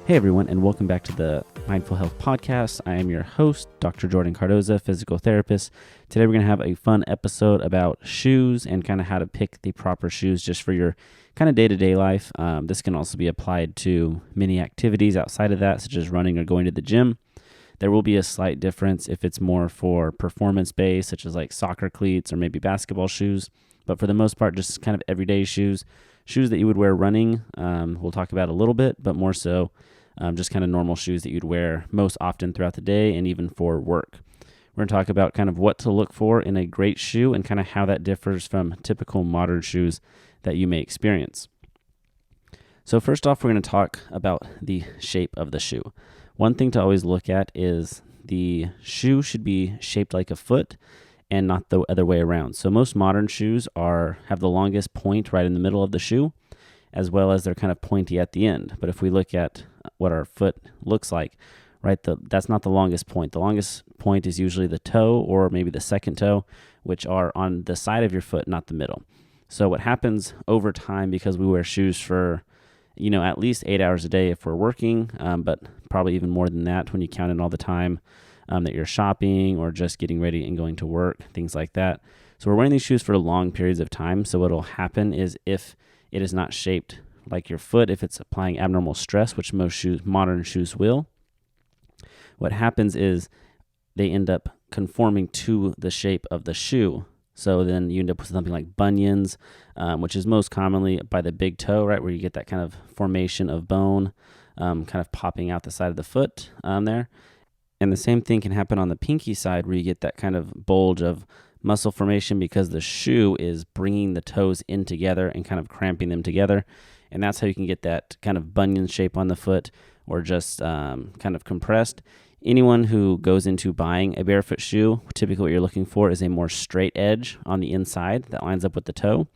Hey everyone, and welcome back to the Mindful Health Podcast. I am your host, Dr. Jordan Cardoza, physical therapist. Today we're going to have a fun episode about shoes and kind of how to pick the proper shoes just for your kind of day-to-day life. This can also be applied to many activities outside of that, such as running or going to the gym. There will be a slight difference if it's more for performance-based, such as like soccer cleats or maybe basketball shoes. But for the most part, just kind of everyday shoes that you would wear running. We'll talk about a little bit, but more so just kind of normal shoes that you'd wear most often throughout the day and even for work. We're going to talk about kind of what to look for in a great shoe and kind of how that differs from typical modern shoes that you may experience. So first off, we're going to talk about the shape of the shoe. One thing to always look at is the shoe should be shaped like a foot and not the other way around. So most modern shoes have the longest point right in the middle of the shoe, as well as they're kind of pointy at the end. But if we look at what our foot looks like, right, that's not the longest point. The longest point is usually the toe or maybe the second toe, which are on the side of your foot, not the middle. So what happens over time, because we wear shoes for, at least 8 hours a day if we're working, but probably even more than that when you count in all the time that you're shopping or just getting ready and going to work, things like that. So we're wearing these shoes for long periods of time. So what will happen is if it is not shaped like your foot, if it's applying abnormal stress, which most modern shoes will, what happens is they end up conforming to the shape of the shoe. So then you end up with something like bunions, which is most commonly by the big toe, right, where you get that kind of formation of bone kind of popping out the side of the foot there. And the same thing can happen on the pinky side where you get that kind of bulge of muscle formation because the shoe is bringing the toes in together and kind of cramping them together. And that's how you can get that kind of bunion shape on the foot or just kind of compressed. Anyone who goes into buying a barefoot shoe, typically what you're looking for is a more straight edge on the inside that lines up with the toe,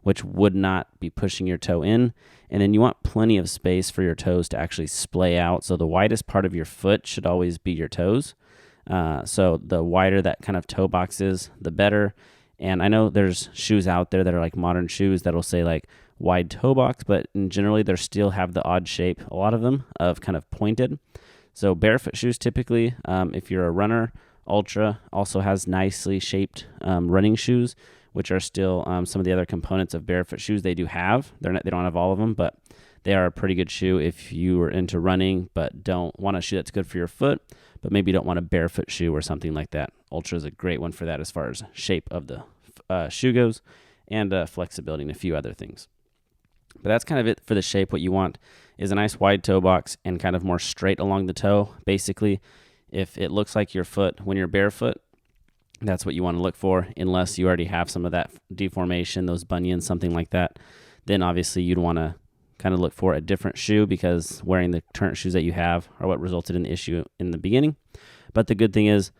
which would not be pushing your toe in. And then you want plenty of space for your toes to actually splay out. So the widest part of your foot should always be your toes. So the wider that kind of toe box is, the better. And I know there's shoes out there that are like modern shoes that'll say like wide toe box, but generally they still have the odd shape, a lot of them, of kind of pointed. So barefoot shoes typically, if you're a runner, Ultra also has nicely shaped running shoes, which are still some of the other components of barefoot shoes they do have. They don't have all of them, but they are a pretty good shoe if you are into running but don't want a shoe that's good for your foot, but maybe you don't want a barefoot shoe or something like that. Ultra is a great one for that as far as shape of the shoe goes and flexibility and a few other things. But that's kind of it for the shape. What you want is a nice wide toe box and kind of more straight along the toe. Basically, if it looks like your foot when you're barefoot, that's what you want to look for, unless you already have some of that deformation, those bunions, something like that. Then obviously you'd want to kind of look for a different shoe because wearing the current shoes that you have are what resulted in the issue in the beginning. But the good thing is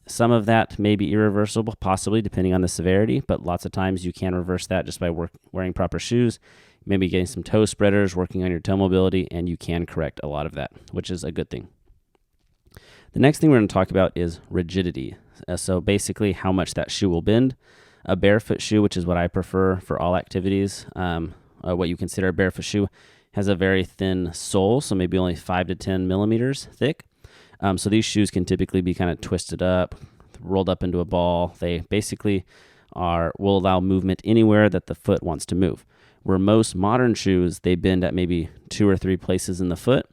some of that may be irreversible, possibly depending on the severity, but lots of times you can reverse that just by wearing proper shoes, maybe getting some toe spreaders, working on your toe mobility, and you can correct a lot of that, which is a good thing. The next thing we're going to talk about is rigidity. So basically how much that shoe will bend. A barefoot shoe, which is what I prefer for all activities, what you consider a barefoot shoe, has a very thin sole, so maybe only 5 to 10 millimeters thick. So these shoes can typically be kind of twisted up, rolled up into a ball. They basically will allow movement anywhere that the foot wants to move. Where most modern shoes, they bend at maybe 2 or 3 places in the foot.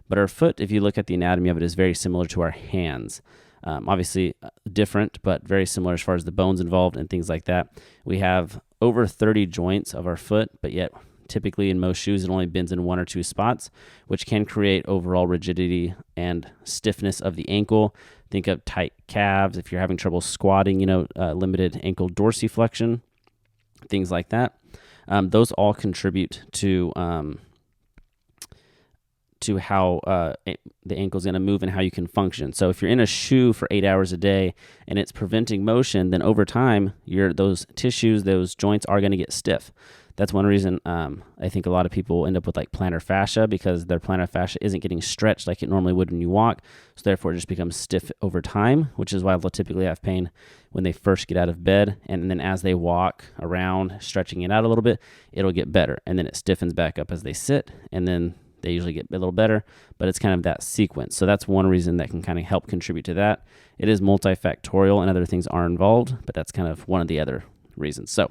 But our foot, if you look at the anatomy of it, is very similar to our hands. Obviously different, but very similar as far as the bones involved and things like that. We have over 30 joints of our foot, but yet typically in most shoes it only bends in 1 or 2 spots, which can create overall rigidity and stiffness of the ankle. Think of tight calves. If you're having trouble squatting, limited ankle dorsiflexion, things like that. Those all contribute to how the ankle's going to move and how you can function. So if you're in a shoe for 8 hours a day and it's preventing motion, then over time, those tissues, those joints are going to get stiff. That's one reason I think a lot of people end up with like plantar fascia because their plantar fascia isn't getting stretched like it normally would when you walk. So therefore, it just becomes stiff over time, which is why they'll typically have pain when they first get out of bed. And then as they walk around, stretching it out a little bit, it'll get better. And then it stiffens back up as they sit. And then they usually get a little better, but it's kind of that sequence. So that's one reason that can kind of help contribute to that. It is multifactorial and other things are involved, but that's kind of one of the other reasons. So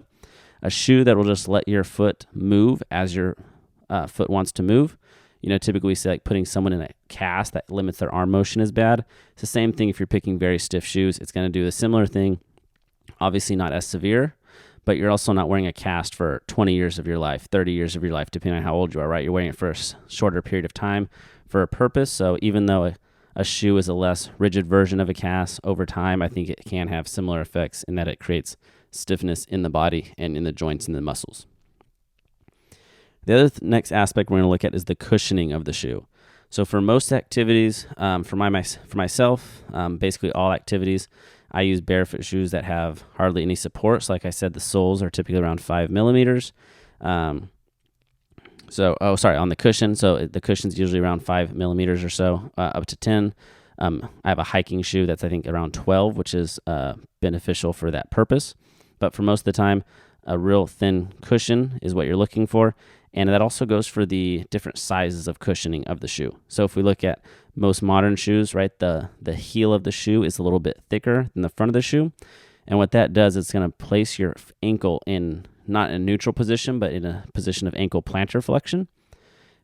a shoe that will just let your foot move as your foot wants to move. Typically we say like putting someone in a cast that limits their arm motion is bad. It's the same thing if you're picking very stiff shoes. It's going to do a similar thing. Obviously not as severe, but you're also not wearing a cast for 20 years of your life, 30 years of your life, depending on how old you are, right? You're wearing it for a shorter period of time for a purpose. So even though a shoe is a less rigid version of a cast, over time, I think it can have similar effects in that it creates stiffness in the body and in the joints and the muscles. The other next aspect we're going to look at is the cushioning of the shoe. So for most activities, for myself, basically all activities, I use barefoot shoes that have hardly any support. So like I said, the soles are typically around 5 millimeters. On the cushion. So the cushion's usually around 5 millimeters or so, up to 10. I have a hiking shoe that's I think around 12, which is beneficial for that purpose. But for most of the time, a real thin cushion is what you're looking for. And that also goes for the different sizes of cushioning of the shoe. So if we look at most modern shoes, right, the heel of the shoe is a little bit thicker than the front of the shoe. And what that does is it's going to place your ankle in not in a neutral position, but in a position of ankle plantar flexion.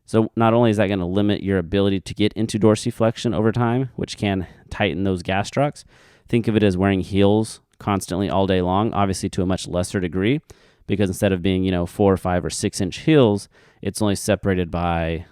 So not only is that going to limit your ability to get into dorsiflexion over time, which can tighten those gastrocs, think of it as wearing heels constantly all day long, obviously to a much lesser degree, because instead of being 4 or 5 or 6 inch heels, it's only separated by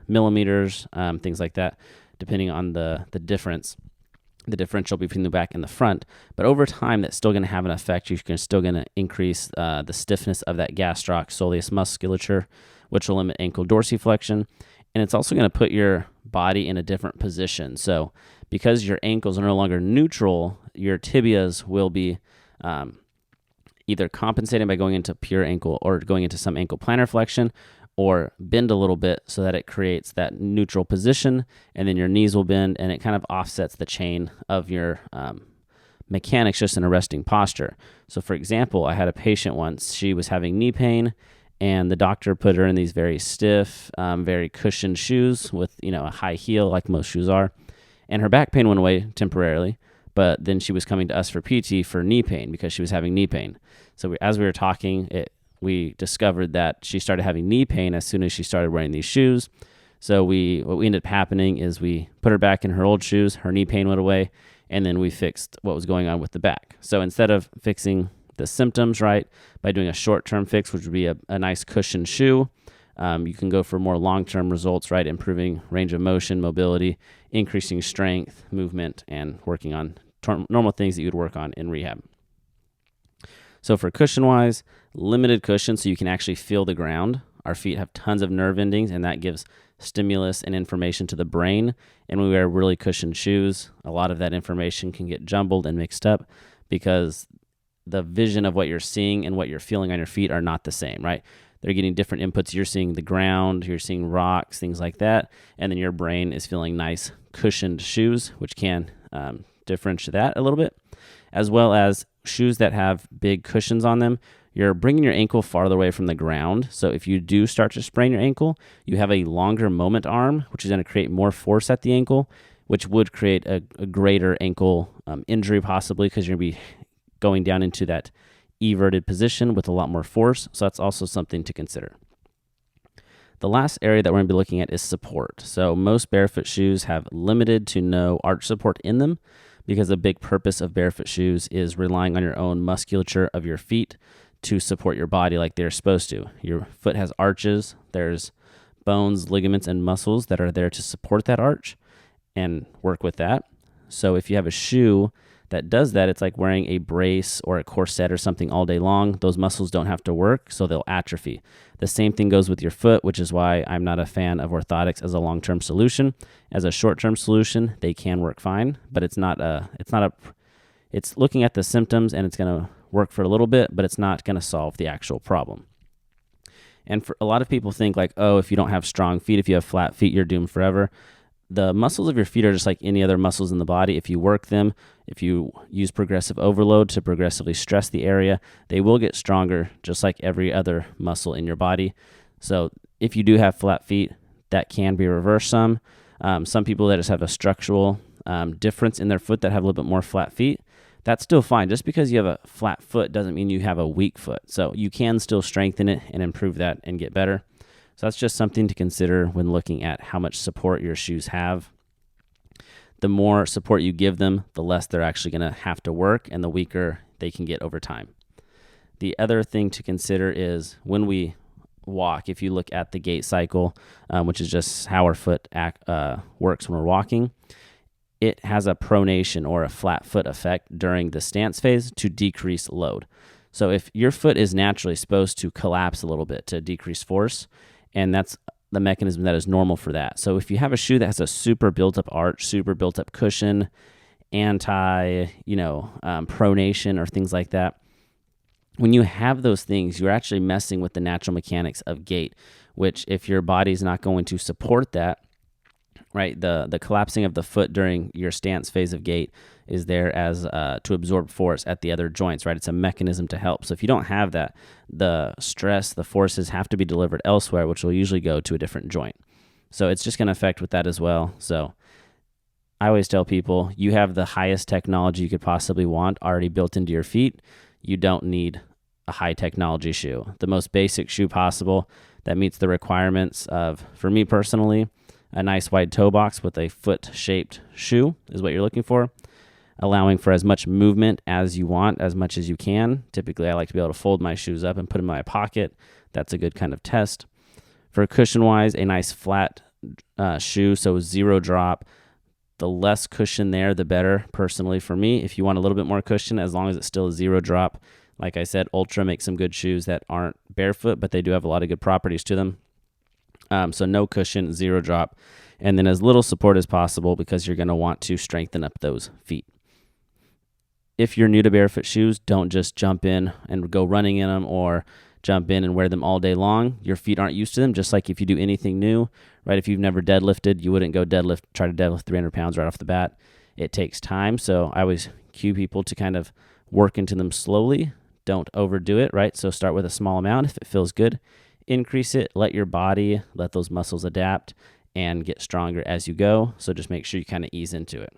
millimeters, things like that, depending on the differential between the back and the front. But over time, that's still going to have an effect. You're still going to increase the stiffness of that gastroc soleus musculature, which will limit ankle dorsiflexion. And it's also going to put your body in a different position. So because your ankles are no longer neutral, your tibias will be either compensating by going into pure ankle or going into some ankle plantar flexion, or bend a little bit so that it creates that neutral position, and then your knees will bend, and it kind of offsets the chain of your mechanics just in a resting posture. So for example, I had a patient once, she was having knee pain, and the doctor put her in these very stiff, very cushioned shoes with a high heel like most shoes are, and her back pain went away temporarily. But then she was coming to us for PT for knee pain because she was having knee pain. So as we were talking, we discovered that she started having knee pain as soon as she started wearing these shoes. So what we ended up happening is we put her back in her old shoes, her knee pain went away, and then we fixed what was going on with the back. So instead of fixing the symptoms, right, by doing a short-term fix, which would be a nice cushioned shoe, you can go for more long-term results, right, improving range of motion, mobility, increasing strength, movement, and working on normal things that you'd work on in rehab. So for cushion-wise, limited cushion so you can actually feel the ground. Our feet have tons of nerve endings, and that gives stimulus and information to the brain. And when we wear really cushioned shoes, a lot of that information can get jumbled and mixed up because the vision of what you're seeing and what you're feeling on your feet are not the same, right? They're getting different inputs. You're seeing the ground, you're seeing rocks, things like that. And then your brain is feeling nice cushioned shoes, which can differentiate that a little bit, as well as shoes that have big cushions on them. You're bringing your ankle farther away from the ground. So if you do start to sprain your ankle, you have a longer moment arm, which is going to create more force at the ankle, which would create a greater ankle injury possibly because you're going to be going down into that everted position with a lot more force. So that's also something to consider. The last area that we're going to be looking at is support. So most barefoot shoes have limited to no arch support in them because a big purpose of barefoot shoes is relying on your own musculature of your feet to support your body like they're supposed to. Your foot has arches. There's bones, ligaments, and muscles that are there to support that arch and work with that. So if you have a shoe that does that, it's like wearing a brace or a corset or something all day long. Those muscles don't have to work, so they'll atrophy. The same thing goes with your foot, which is why I'm not a fan of orthotics as a long-term solution. As a short-term solution, they can work fine, but it's looking at the symptoms and it's going to work for a little bit, but it's not going to solve the actual problem. And for a lot of people think like, oh, if you don't have strong feet, if you have flat feet, you're doomed forever. The muscles of your feet are just like any other muscles in the body. If you work them, if you use progressive overload to progressively stress the area, they will get stronger just like every other muscle in your body. So if you do have flat feet, that can be reversed some. Some people that just have a structural difference in their foot that have a little bit more flat feet, that's still fine. Just because you have a flat foot doesn't mean you have a weak foot. So you can still strengthen it and improve that and get better. So that's just something to consider when looking at how much support your shoes have. The more support you give them, the less they're actually going to have to work and the weaker they can get over time. The other thing to consider is when we walk, if you look at the gait cycle, which is just how our foot works when we're walking, it has a pronation or a flat foot effect during the stance phase to decrease load. So if your foot is naturally supposed to collapse a little bit to decrease force, and that's the mechanism that is normal for that. So if you have a shoe that has a super built-up arch, super built-up cushion, pronation or things like that, when you have those things, you're actually messing with the natural mechanics of gait, which if your body's not going to support that, right, the collapsing of the foot during your stance phase of gait is there as to absorb force at the other joints, right? It's a mechanism to help. So if you don't have that, the stress, the forces have to be delivered elsewhere, which will usually go to a different joint. So it's just going to affect with that as well. So I always tell people, you have the highest technology you could possibly want already built into your feet. You don't need a high technology shoe. The most basic shoe possible that meets the requirements of, for me personally, a nice wide toe box with a foot-shaped shoe is what you're looking for, allowing for as much movement as you want, as much as you can. Typically, I like to be able to fold my shoes up and put them in my pocket. That's a good kind of test. For cushion-wise, a nice flat shoe, so zero drop. The less cushion there, the better, personally for me. If you want a little bit more cushion, as long as it's still a zero drop. Like I said, Ultra makes some good shoes that aren't barefoot, but they do have a lot of good properties to them. So no cushion, zero drop, and then as little support as possible because you're going to want to strengthen up those feet. If you're new to barefoot shoes, don't just jump in and go running in them or jump in and wear them all day long. Your feet aren't used to them, just like if you do anything new, right? If you've never deadlifted, you wouldn't try to deadlift 300 pounds right off the bat. It takes time, so I always cue people to kind of work into them slowly. Don't overdo it, right? So start with a small amount. If it feels good, increase it. Let your body, let those muscles adapt and get stronger as you go. So just make sure you kind of ease into it.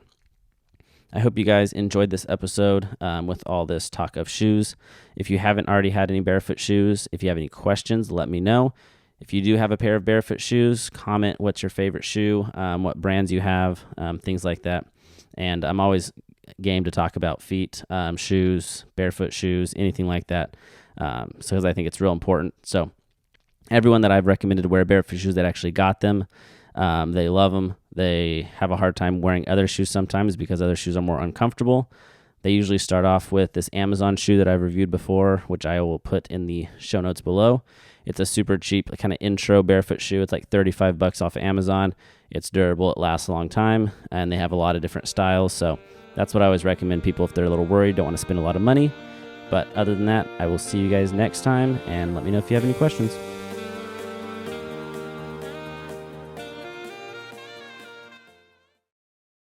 I hope you guys enjoyed this episode with all this talk of shoes. If you haven't already had any barefoot shoes, if you have any questions, let me know. If you do have a pair of barefoot shoes, comment what's your favorite shoe, what brands you have, things like that. And I'm always game to talk about feet, shoes, barefoot shoes, anything like that, because I think it's real important. So everyone that I've recommended to wear barefoot shoes that actually got them, they love them. They have a hard time wearing other shoes sometimes because other shoes are more uncomfortable. They usually start off with this Amazon shoe that I've reviewed before, which I will put in the show notes below. It's a super cheap kind of intro barefoot shoe. It's like $35 off of Amazon. It's durable. It lasts a long time, and they have a lot of different styles. So that's what I always recommend people if they're a little worried, don't want to spend a lot of money. But other than that, I will see you guys next time, and let me know if you have any questions.